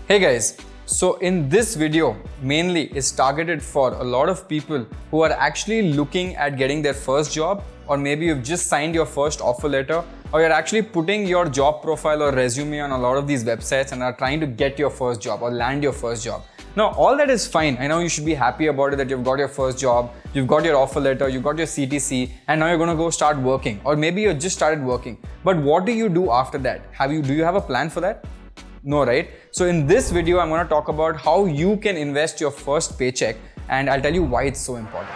Hey guys, so in this video mainly is targeted for a lot of people who are actually looking at getting their first job, or maybe you've just signed your first offer letter, or you're actually putting your job profile or resume on a lot of these websites and are trying to get your first job or land your first job. Now, all that is fine. I know you should be happy about it that you've got your first job, you've got your offer letter, you've got your CTC, and now you're going to go start working, or maybe you just started working. But what do you do after that? Do you have a plan for that? No, right? So in this video, I'm going to talk about how you can invest your first paycheck, and I'll tell you why it's so important.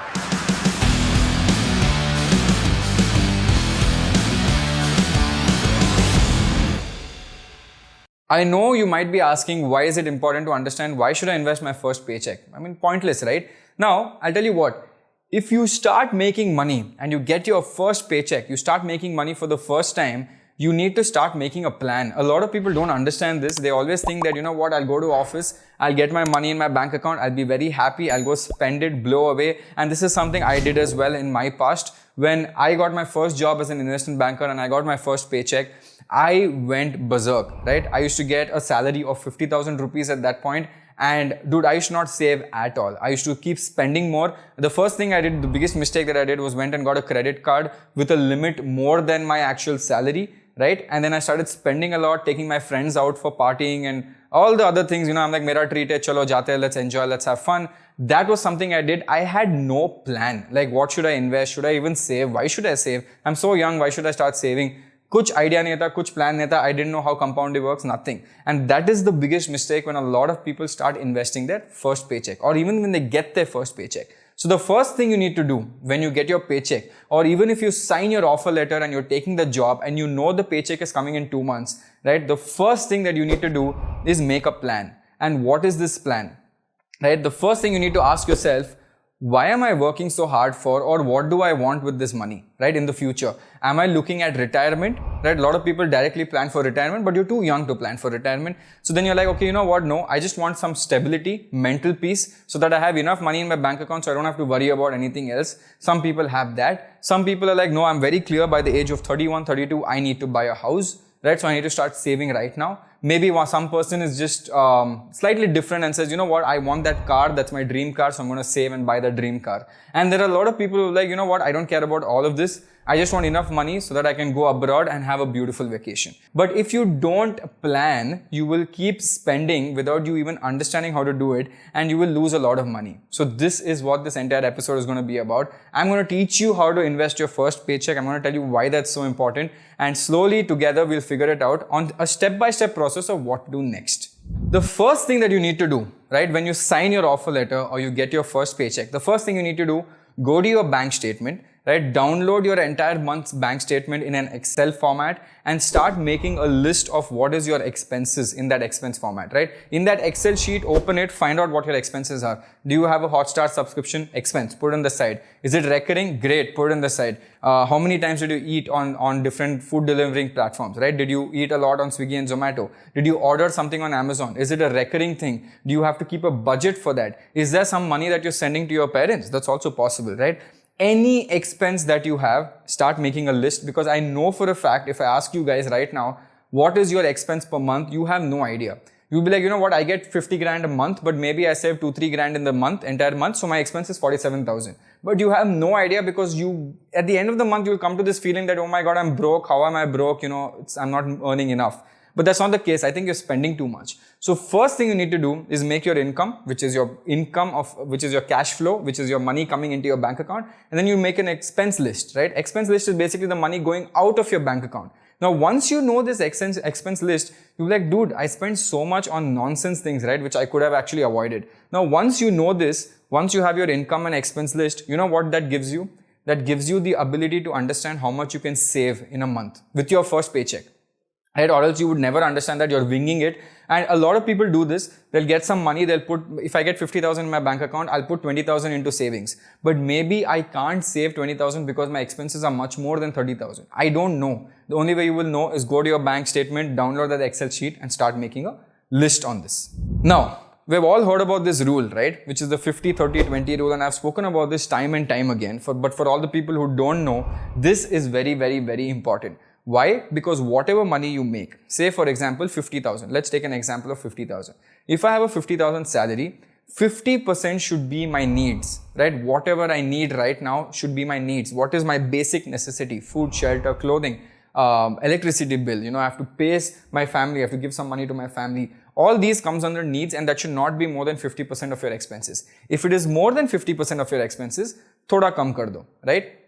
I know you might be asking, why is it important to understand why should I invest my first paycheck? I mean, pointless, right? Now, I'll tell you what. If you start making money and you get your first paycheck, you start making money for the first time, you need to start making a plan. A lot of people don't understand this. They always think that, you know what, I'll go to office, I'll get my money in my bank account, I'll be very happy, I'll go spend it, blow away. And this is something I did as well in my past. When I got my first job as an investment banker and I got my first paycheck, I went berserk, right? I used to get a salary of 50,000 rupees at that point. And dude, I used to not save at all. I used to keep spending more. The first thing I did, the biggest mistake that I did was went and got a credit card with a limit more than my actual salary, right? And then I started spending a lot, taking my friends out for partying and all the other things. You know, I'm like, mera treat hai, chalo jate hai, let's enjoy, let's have fun. That was something I did. I had no plan. Like, what should I invest? Should I even save? Why should I save? I'm so young. Why should I start saving? Kuch idea nahi tha, kuch plan nahi tha. I didn't know how compounding works, nothing. And that is the biggest mistake when a lot of people start investing their first paycheck, or even when they get their first paycheck. So the first thing you need to do when you get your paycheck, or even if you sign your offer letter and you're taking the job and you know the paycheck is coming in 2 months, right? The first thing that you need to do is make a plan. And what is this plan? Right? The first thing you need to ask yourself, why am I working so hard for, or what do I want with this money, right? In the future, am I looking at retirement, right? A lot of people directly plan for retirement, but you're too young to plan for retirement. So then you're like, okay, you know what? No, I just want some stability, mental peace, so that I have enough money in my bank account so I don't have to worry about anything else. Some people have that. Some people are like, no, I'm very clear by the age of 31, 32, I need to buy a house, right? So I need to start saving right now. Maybe some person is just slightly different and says, you know what, I want that car, that's my dream car, so I'm going to save and buy the dream car. And there are a lot of people who are like, you know what, I don't care about all of this. I just want enough money so that I can go abroad and have a beautiful vacation. But if you don't plan, you will keep spending without you even understanding how to do it, and you will lose a lot of money. So this is what this entire episode is going to be about. I'm going to teach you how to invest your first paycheck. I'm going to tell you why that's so important, and slowly together we'll figure it out on a step-by-step process of what to do next. The first thing that you need to do, right, when you sign your offer letter or you get your first paycheck, the first thing you need to do, go to your bank statement, right? Download your entire month's bank statement in an Excel format and start making a list of what is your expenses in that expense format, right? In that Excel sheet, open it, find out what your expenses are. Do you have a Hotstar subscription? Expense, put it on the side. Is it recurring? Great, put it on the side. How many times did you eat on different food delivering platforms, right? Did you eat a lot on Swiggy and Zomato? Did you order something on Amazon? Is it a recurring thing? Do you have to keep a budget for that? Is there some money that you're sending to your parents? That's also possible, right? Any expense that you have, start making a list, because I know for a fact, if I ask you guys right now, what is your expense per month, you have no idea. You'll be like, you know what, I get 50 grand a month, but maybe I save 2-3 grand in the entire month, so my expense is 47,000. But you have no idea, because at the end of the month, you'll come to this feeling that, oh my God, I'm broke. How am I broke? You know, I'm not earning enough. But that's not the case. I think you're spending too much. So first thing you need to do is make your income, which is your which is your cash flow, which is your money coming into your bank account. And then you make an expense list, right? Expense list is basically the money going out of your bank account. Now, once you know this expense list, you're like, dude, I spent so much on nonsense things, right? Which I could have actually avoided. Now, once you know this, once you have your income and expense list, you know what that gives you? That gives you the ability to understand how much you can save in a month with your first paycheck. Right? Or else you would never understand that you're winging it. And a lot of people do this. They'll get some money. They'll put, if I get 50,000 in my bank account, I'll put 20,000 into savings. But maybe I can't save 20,000 because my expenses are much more than 30,000. I don't know. The only way you will know is go to your bank statement, download that Excel sheet and start making a list on this. Now, we've all heard about this rule, right? Which is the 50-30-20 rule. And I've spoken about this time and time again. But for all the people who don't know, this is very, very, very important. Why? Because whatever money you make, say for example 50,000, let's take an example of 50,000. If I have a 50,000 salary, 50% should be my needs, right? Whatever I need right now should be my needs. What is my basic necessity? Food, shelter, clothing, electricity bill, I have to pay my family, I have to give some money to my family. All these comes under needs, and that should not be more than 50% of your expenses. If it is more than 50% of your expenses, thoda kam kar do, right?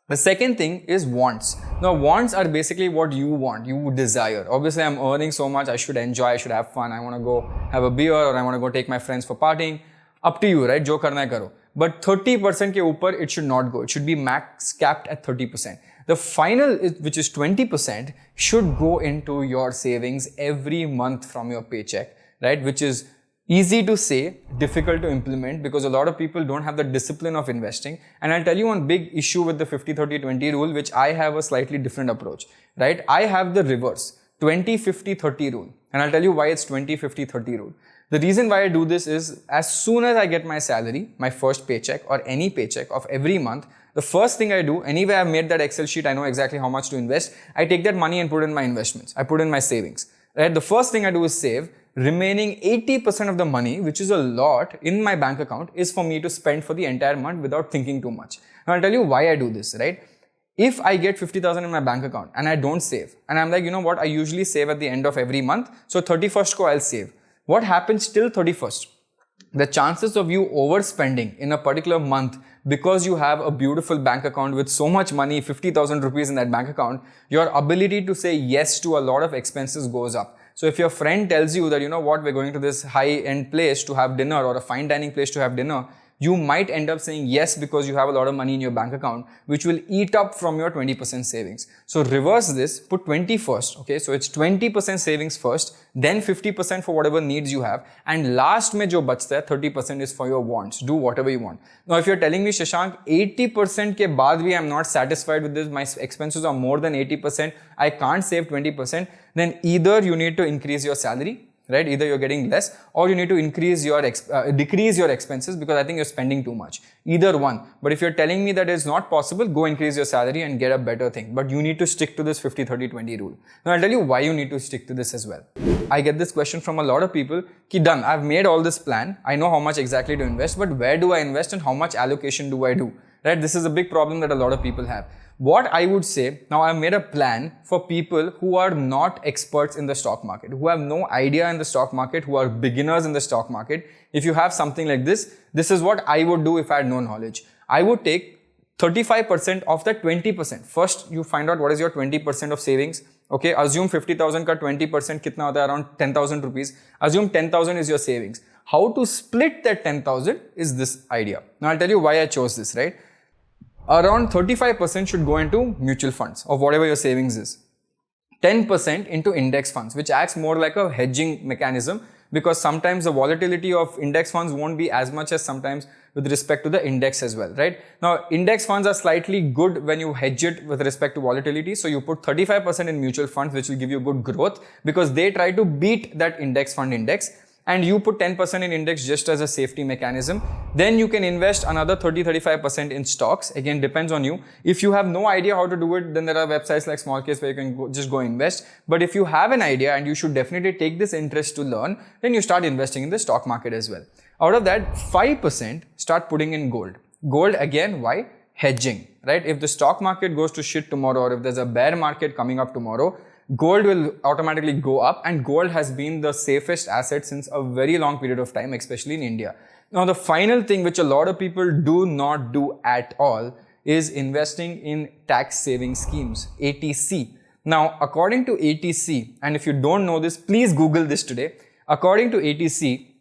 The second thing is wants. Now, wants are basically what you want, you desire. Obviously, I'm earning so much, I should enjoy, I should have fun, I want to go have a beer, or I want to go take my friends for partying. Up to you, right? Jo karna hai karo. But 30% ke upar, it should not go. It should be max capped at 30%. The final, which is 20%, should go into your savings every month from your paycheck, right? Which is easy to say, difficult to implement, because a lot of people don't have the discipline of investing. And I'll tell you one big issue with the 50-30-20 rule, which I have a slightly different approach, right? I have the reverse, 20-50-30 rule. And I'll tell you why it's 20-50-30 rule. The reason why I do this is, as soon as I get my salary, my first paycheck or any paycheck of every month, the first thing I do, anyway I've made that Excel sheet, I know exactly how much to invest, I take that money and put in my investments. I put in my savings. Right? The first thing I do is save. Remaining 80% of the money, which is a lot in my bank account, is for me to spend for the entire month without thinking too much. Now I'll tell you why I do this, right? If I get 50,000 in my bank account and I don't save, and I'm like, you know what, I usually save at the end of every month, so 31st ko I'll save. What happens till 31st? The chances of you overspending in a particular month because you have a beautiful bank account with so much money, 50,000 rupees in that bank account, your ability to say yes to a lot of expenses goes up. So if your friend tells you that, you know what, we're going to this high-end place to have dinner or a fine dining place to have dinner, you might end up saying yes because you have a lot of money in your bank account, which will eat up from your 20% savings. So reverse this, put 20 first, okay? So it's 20% savings first, then 50% for whatever needs you have, and last mein jo bachta hai, 30% is for your wants. Do whatever you want. Now if you're telling me, Shashank, 80% ke baad bhi I'm not satisfied with this, my expenses are more than 80%, I can't save 20%, then either you need to increase your salary, right? Either you're getting less, or you need to increase your decrease your expenses because I think you're spending too much. Either one. But if you're telling me that it's not possible, go increase your salary and get a better thing. But you need to stick to this 50-30-20 rule. Now I'll tell you why you need to stick to this as well. I get this question from a lot of people, ki done, I've made all this plan, I know how much exactly to invest, but where do I invest and how much allocation do I do? Right? This is a big problem that a lot of people have. What I would say, now I've made a plan for people who are not experts in the stock market, who have no idea in the stock market, who are beginners in the stock market. If you have something like this, this is what I would do if I had no knowledge. I would take 35% of that 20%. First, you find out what is your 20% of savings. Okay, assume 50,000 ka 20% kitna hota hai, around 10,000 rupees. Assume 10,000 is your savings. How to split that 10,000 is this idea. Now I'll tell you why I chose this, right? Around 35% should go into mutual funds of whatever your savings is. 10% into index funds, which acts more like a hedging mechanism because sometimes the volatility of index funds won't be as much as sometimes with respect to the index as well, right? Now, index funds are slightly good when you hedge it with respect to volatility. So you put 35% in mutual funds, which will give you good growth because they try to beat that index fund index. And you put 10% in index just as a safety mechanism. Then you can invest another 30-35% in stocks. Again, depends on you. If you have no idea how to do it, then there are websites like Smallcase where you can just go invest. But if you have an idea and you should definitely take this interest to learn, then you start investing in the stock market as well. Out of that, 5% start putting in gold. Gold again, why? Hedging, right? If the stock market goes to shit tomorrow or if there's a bear market coming up tomorrow, gold will automatically go up, and gold has been the safest asset since a very long period of time, especially in India. Now, the final thing which a lot of people do not do at all is investing in tax saving schemes, ATC. Now, according to ATC, and if you don't know this, please Google this today. According to ATC,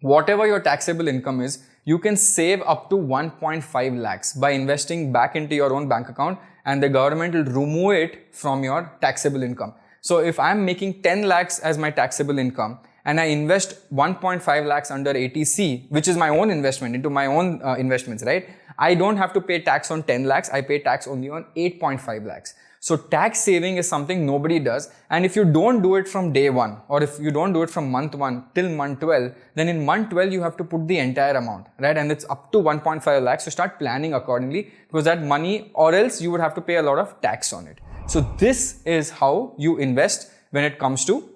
whatever your taxable income is, you can save up to 1.5 lakhs by investing back into your own bank account, and the government will remove it from your taxable income. So if I'm making 10 lakhs as my taxable income and I invest 1.5 lakhs under ATC, which is my own investment into my own investments, right? I don't have to pay tax on 10 lakhs. I pay tax only on 8.5 lakhs. So tax saving is something nobody does. And if you don't do it from day one, or if you don't do it from month 1 till month 12, then in month 12, you have to put the entire amount, right? And it's up to 1.5 lakhs. So start planning accordingly because that money, or else you would have to pay a lot of tax on it. So this is how you invest when it comes to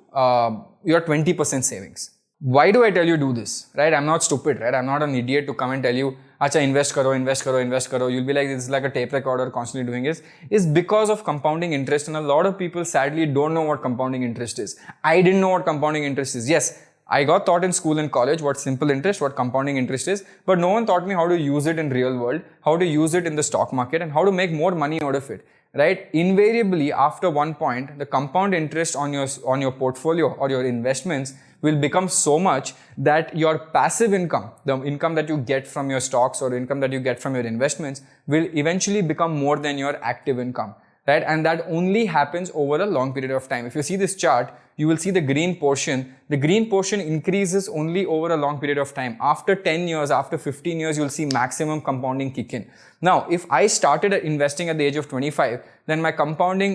your 20% savings. Why do I tell you do this, right? I'm not stupid, right? I'm not an idiot to come and tell you, acha, invest karo, invest karo, invest karo. You'll be like, this is like a tape recorder constantly doing this. It's because of compounding interest, and a lot of people sadly don't know what compounding interest is. I didn't know what compounding interest is. Yes, I got taught in school and college what simple interest, what compounding interest is, but no one taught me how to use it in real world, how to use it in the stock market, and how to make more money out of it. Right? Invariably, after one point, the compound interest on your portfolio or your investments will become so much that your passive income, the income that you get from your stocks or income that you get from your investments, will eventually become more than your active income. Right? And that only happens over a long period of time. If you see this chart, you will see the green portion. The green portion increases only over a long period of time. After 10 years, after 15 years, you'll see maximum compounding kick in. Now, if I started investing at the age of 25, then my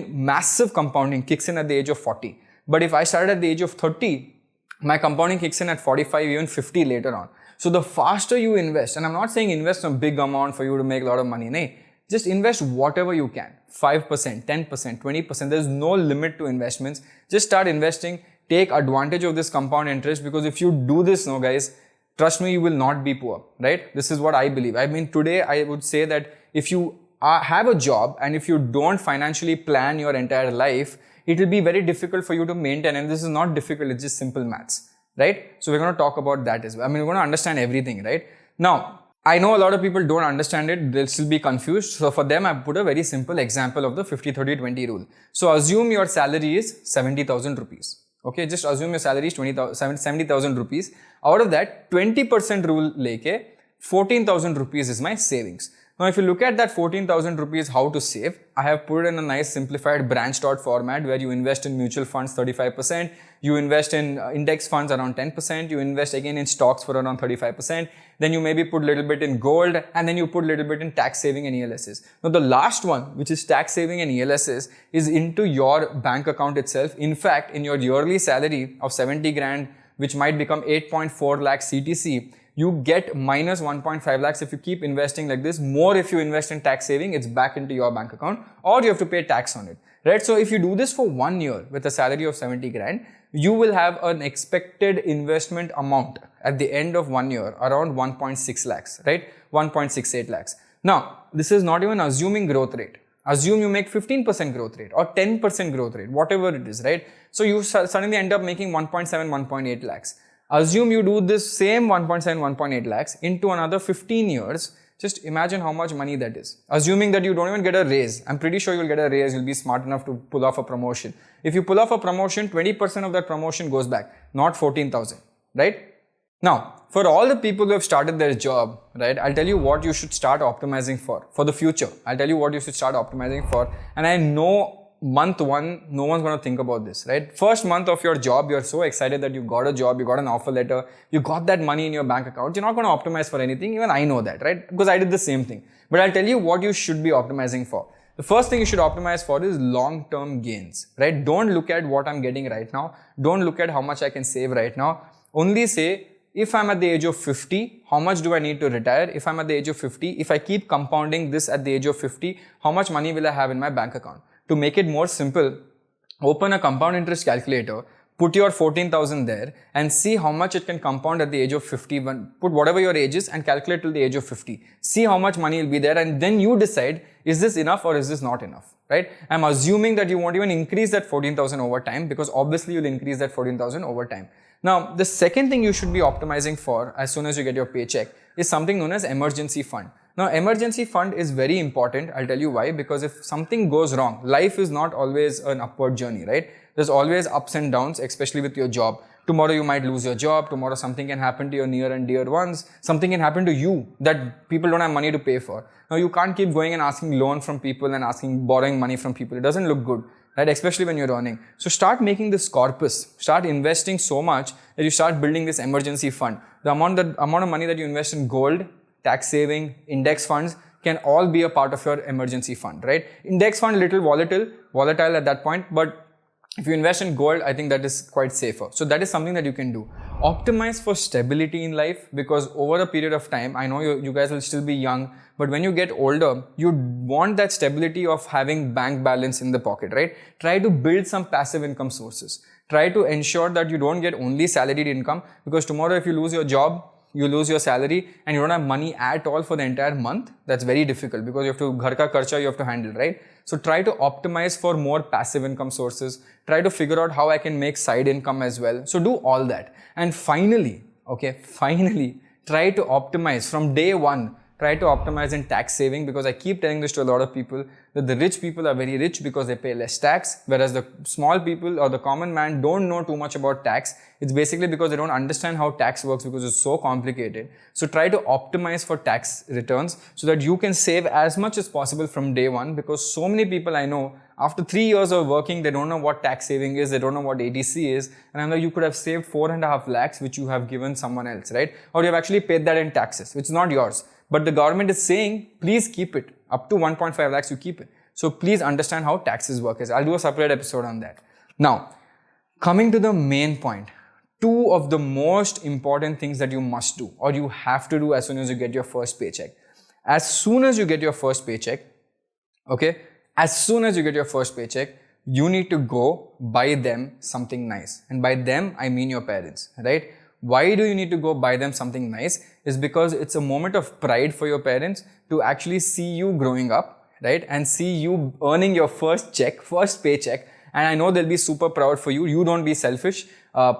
massive compounding kicks in at the age of 40. But if I started at the age of 30, my compounding kicks in at 45, even 50 later on. So the faster you invest, and I'm not saying invest a big amount for you to make a lot of money. No, just invest whatever you can. 5%, 10%, 20%. There's no limit to investments. Just start investing. Take advantage of this compound interest, because if you do this, no guys, trust me, you will not be poor, right? This is what I believe. I mean, today I would say that if you have a job and if you don't financially plan your entire life, it will be very difficult for you to maintain. And this is not difficult, it's just simple maths, right? So we're going to talk about that as well. I mean, we're going to understand everything, right? Now, I know a lot of people don't understand it, they'll still be confused. So for them, I put a very simple example of the 50-30-20 rule. So assume your salary is 70,000 rupees. Okay, just assume your salary is 70,000 rupees. Out of that, 20% rule leke, 14,000 rupees is my savings. Now, if you look at that 14,000 rupees, how to save, I have put it in a nice simplified branched out format where you invest in mutual funds 35%, you invest in index funds around 10%, you invest again in stocks for around 35%, then you maybe put a little bit in gold, and then you put a little bit in tax saving and ELSs. Now, the last one, which is tax saving and ELSs, is into your bank account itself. In fact, in your yearly salary of 70 grand, which might become 8.4 lakh CTC, you get minus 1.5 lakhs if you keep investing like this. More if you invest in tax saving, it's back into your bank account, or you have to pay tax on it, right? So if you do this for 1 year with a salary of 70 grand, you will have an expected investment amount at the end of 1 year around 1.6 lakhs, right? 1.68 lakhs. Now, this is not even assuming growth rate. Assume you make 15% growth rate or 10% growth rate, whatever it is, right? So you suddenly end up making 1.7, 1.8 lakhs. Assume you do this same 1.7, 1.8 lakhs into another 15 years. Just imagine how much money that is. Assuming that you don't even get a raise. I'm pretty sure you'll get a raise. You'll be smart enough to pull off a promotion. If you pull off a promotion, 20% of that promotion goes back, not 14,000, right? Now, for all the people who have started their job, right, I'll tell you what you should start optimizing for the future. I'll tell you what you should start optimizing for. And I know month one, no one's going to think about this, right? First month of your job, you're so excited that you got a job, you got an offer letter, you got that money in your bank account. You're not going to optimize for anything. Even I know that, right? Because I did the same thing. But I'll tell you what you should be optimizing for. The first thing you should optimize for is long-term gains, right? Don't look at what I'm getting right now. Don't look at how much I can save right now. Only say, if I'm at the age of 50, how much do I need to retire? If I'm at the age of 50, if I keep compounding this at the age of 50, how much money will I have in my bank account? To make it more simple, open a compound interest calculator, put your 14,000 there and see how much it can compound at the age of 51. Put whatever your age is and calculate till the age of 50. See how much money will be there, and then you decide, is this enough or is this not enough, right? I'm assuming that you won't even increase that 14,000 over time, because obviously you'll increase that 14,000 over time. Now, the second thing you should be optimizing for as soon as you get your paycheck is something known as emergency fund. Now, emergency fund is very important. I'll tell you why. Because if something goes wrong, life is not always an upward journey, right? There's always ups and downs, especially with your job. Tomorrow you might lose your job. Tomorrow something can happen to your near and dear ones. Something can happen to you that people don't have money to pay for. Now, you can't keep going and asking loan from people and borrowing money from people. It doesn't look good, right? Especially when you're earning. So start making this corpus. Start investing so much that you start building this emergency fund. The amount of money that you invest in gold, tax saving, index funds can all be a part of your emergency fund, right? Index fund, little volatile at that point, but if you invest in gold, I think that is quite safer. So that is something that you can do. Optimize for stability in life, because over a period of time, I know you guys will still be young, but when you get older, you want that stability of having bank balance in the pocket, right? Try to build some passive income sources. Try to ensure that you don't get only salaried income, because tomorrow if you lose your job, you lose your salary and you don't have money at all for the entire month. That's very difficult, because you have to ghar ka kharcha you have to handle, right? So try to optimize for more passive income sources. Try to figure out how I can make side income as well. So do all that. And finally, try to optimize from day one. Try to optimize in tax saving, because I keep telling this to a lot of people that the rich people are very rich because they pay less tax, whereas the small people or the common man don't know too much about tax. It's basically because they don't understand how tax works, because it's so complicated. So try to optimize for tax returns so that you can save as much as possible from day one, because so many people I know, after 3 years of working, they don't know what tax saving is, they don't know what ATC is, and I'm like, you could have saved 4.5 lakhs which you have given someone else, right? Or you have actually paid that in taxes, which is not yours. But the government is saying, please keep it. Up to 1.5 lakhs, you keep it. So please understand how taxes work. I'll do a separate episode on that. Now, coming to the main point, 2 of the most important things that you must do, or you have to do as soon as you get your first paycheck. As soon as you get your first paycheck, you need to go buy them something nice. And by them, I mean your parents, right? Why do you need to go buy them something nice? Is because it's a moment of pride for your parents to actually see you growing up, right? And see you earning your first paycheck. And I know they'll be super proud for you. You don't be selfish.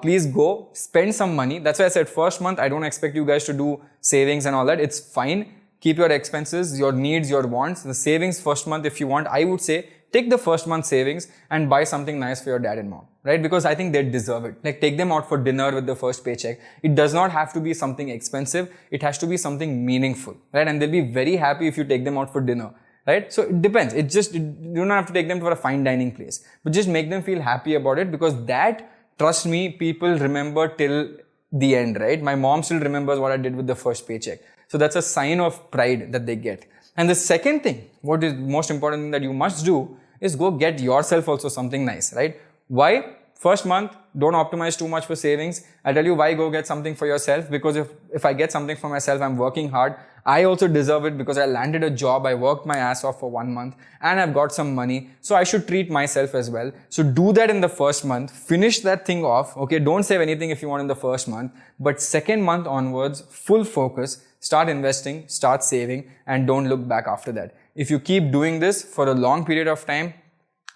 Please go spend some money. That's why I said first month, I don't expect you guys to do savings and all that. It's fine. Keep your expenses, your needs, your wants. The savings first month, if you want, I would say take the first month savings and buy something nice for your dad and mom, right? Because I think they deserve it. Like, take them out for dinner with the first paycheck. It does not have to be something expensive. It has to be something meaningful, right? And they'll be very happy if you take them out for dinner, right? So it depends. You don't have to take them to a fine dining place, but just make them feel happy about it, because that, trust me, people remember till the end, right? My mom still remembers what I did with the first paycheck. So that's a sign of pride that they get. And the second thing, what is most important thing that you must do, is go get yourself also something nice, right? Why? First month, don't optimize too much for savings. I'll tell you why. Go get something for yourself, because if I get something for myself, I'm working hard. I also deserve it, because I landed a job, I worked my ass off for 1 month, and I've got some money. So I should treat myself as well. So do that in the first month. Finish that thing off. Okay, don't save anything if you want in the first month. But second month onwards, full focus. Start investing, start saving, and don't look back after that. If you keep doing this for a long period of time,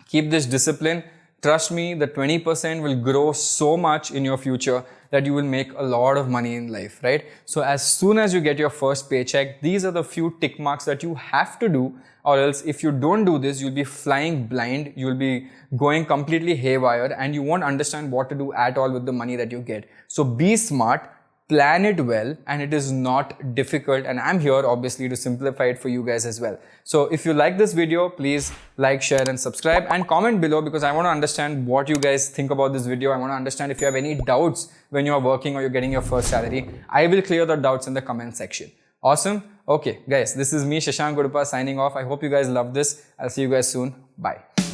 keep this discipline, trust me, the 20% will grow so much in your future that you will make a lot of money in life, right? So as soon as you get your first paycheck, these are the few tick marks that you have to do, or else if you don't do this, you'll be flying blind, you'll be going completely haywire, and you won't understand what to do at all with the money that you get. So be smart. Plan it well, and it is not difficult, and I'm here obviously to simplify it for you guys as well. So if you like this video, please like, share and subscribe, and comment below, because I want to understand what you guys think about this video. I want to understand if you have any doubts when you are working or you're getting your first salary. I will clear the doubts in the comment section. Awesome. Okay guys, this is me, Shashank Udupa, signing off. I hope you guys love this. I'll see you guys soon. Bye.